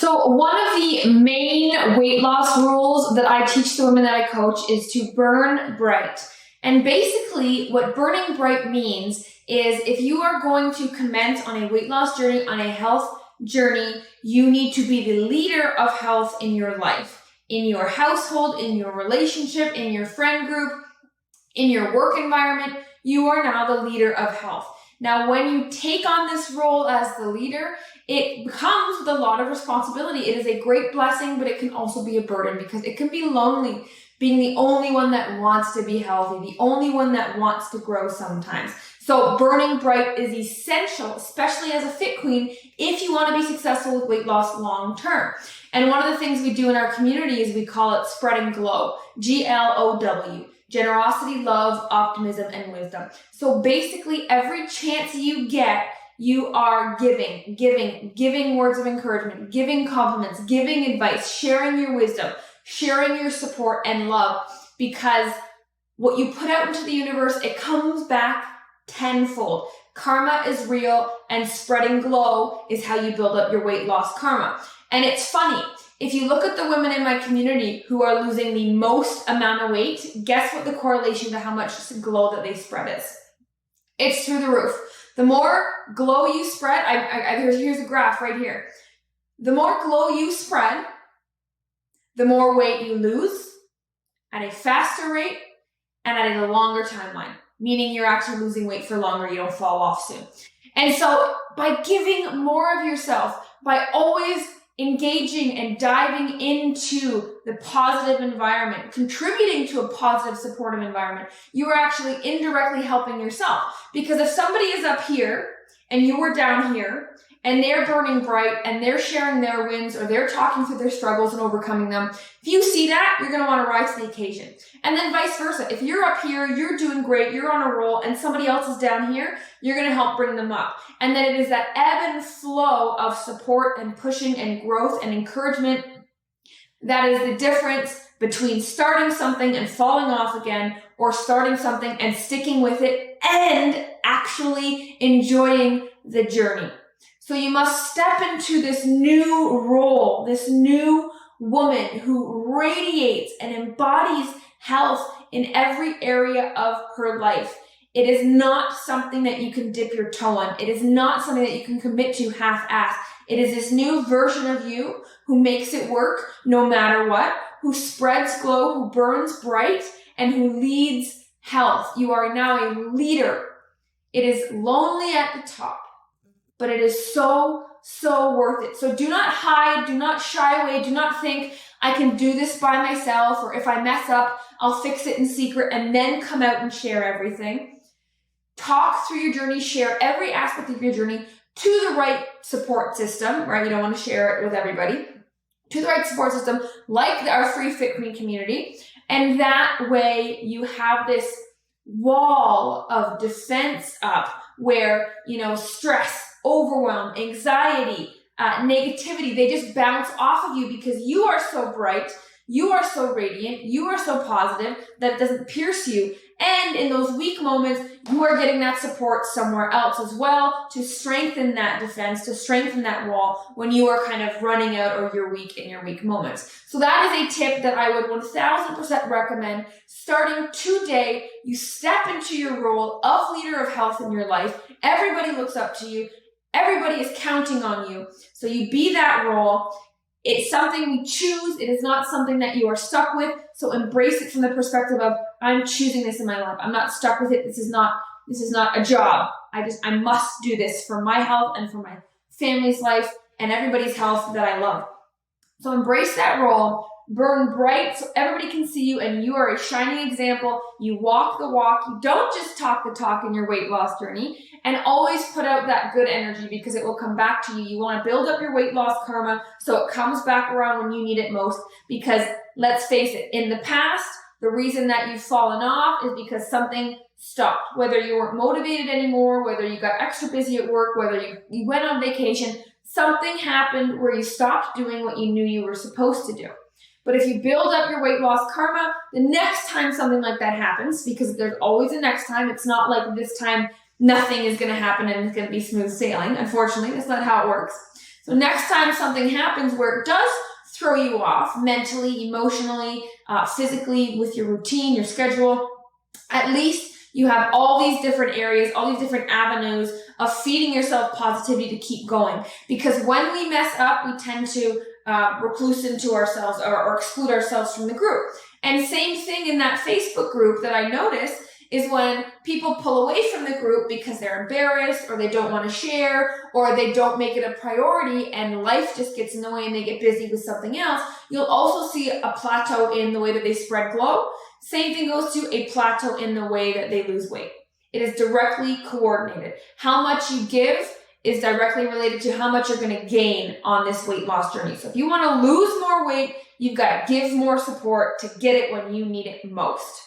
So one of the main weight loss rules that I teach the women that I coach is to burn bright. And basically what burning bright means is if you are going to commence on a weight loss journey, on a health journey, you need to be the leader of health in your life, in your household, in your relationship, in your friend group, in your work environment. You are now the leader of health. Now, when you take on this role as the leader, it comes with a lot of responsibility. It is a great blessing, but it can also be a burden because it can be lonely being the only one that wants to be healthy, the only one that wants to grow sometimes. So burning bright is essential, especially as a fit queen, if you want to be successful with weight loss long term. And one of the things we do in our community is we call it spreading glow, GLOW. Generosity, love, optimism, and wisdom. So basically every chance you get, you are giving words of encouragement, giving compliments, giving advice, sharing your wisdom, sharing your support and love, because what you put out into the universe, it comes back tenfold. Karma is real, and spreading glow is how you build up your weight loss karma. And it's funny. If you look at the women in my community who are losing the most amount of weight, guess what the correlation to how much glow that they spread is? It's through the roof. The more glow you spread, here's a graph right here. The more glow you spread, the more weight you lose at a faster rate and at a longer timeline, meaning you're actually losing weight for longer, you don't fall off soon. And so by giving more of yourself, by always engaging and diving into the positive environment, contributing to a positive, supportive environment, you are actually indirectly helping yourself. Because if somebody is up here and you were down here and they're burning bright and they're sharing their wins or they're talking through their struggles and overcoming them, if you see that, you're going to want to rise to the occasion. And then vice versa. If you're up here, you're doing great, you're on a roll, and somebody else is down here, you're going to help bring them up. And then it is that ebb and flow of support and pushing and growth and encouragement that is the difference between starting something and falling off again, or starting something and sticking with it and actually enjoying the journey. So you must step into this new role, this new woman who radiates and embodies health in every area of her life. It is not something that you can dip your toe on. It is not something that you can commit to half-assed. It is this new version of you who makes it work no matter what, who spreads glow, who burns bright, and who leads health. You are now a leader. It is lonely at the top, but it is so worth it. So do not hide, do not shy away, do not think I can do this by myself, or if I mess up, I'll fix it in secret and then come out and share everything. Talk through your journey, share every aspect of your journey to the right support system, right? You don't want to share it with everybody. To the right support system, like our free Fit Queen community. And that way you have this wall of defense up where, stress, overwhelm, anxiety, negativity, they just bounce off of you because you are so bright, you are so radiant, you are so positive that it doesn't pierce you. And in those weak moments, you are getting that support somewhere else as well to strengthen that defense, to strengthen that wall when you are kind of running out or you're weak in your weak moments. So that is a tip that I would 1000% recommend. Starting today, you step into your role of leader of health in your life. Everybody looks up to you. Everybody is counting on you. So you be that role. It's something we choose. It is not something that you are stuck with. So embrace it from the perspective of, I'm choosing this in my life. I'm not stuck with it. This is not a job. I must do this for my health and for my family's life and everybody's health that I love. So embrace that role. Burn bright so everybody can see you and you are a shining example. You walk the walk. You don't just talk the talk in your weight loss journey, and always put out that good energy because it will come back to you. You want to build up your weight loss karma so it comes back around when you need it most, because let's face it, in the past, the reason that you've fallen off is because something stopped. Whether you weren't motivated anymore, whether you got extra busy at work, whether you went on vacation, something happened where you stopped doing what you knew you were supposed to do. But if you build up your weight loss karma, the next time something like that happens, because there's always a next time, it's not like this time nothing is going to happen and it's going to be smooth sailing. Unfortunately, that's not how it works. So next time something happens where it does throw you off mentally, emotionally, physically, with your routine, your schedule, at least you have all these different areas, all these different avenues of feeding yourself positivity to keep going. Because when we mess up, we tend to recluse into ourselves or exclude ourselves from the group. And same thing in that Facebook group that I noticed is when people pull away from the group because they're embarrassed or they don't want to share or they don't make it a priority and life just gets in the way and they get busy with something else, you'll also see a plateau in the way that they spread glow. Same thing goes to a plateau in the way that they lose weight. It is directly coordinated. How much you give is directly related to how much you're going to gain on this weight loss journey. So if you want to lose more weight, you've got to give more support to get it when you need it most.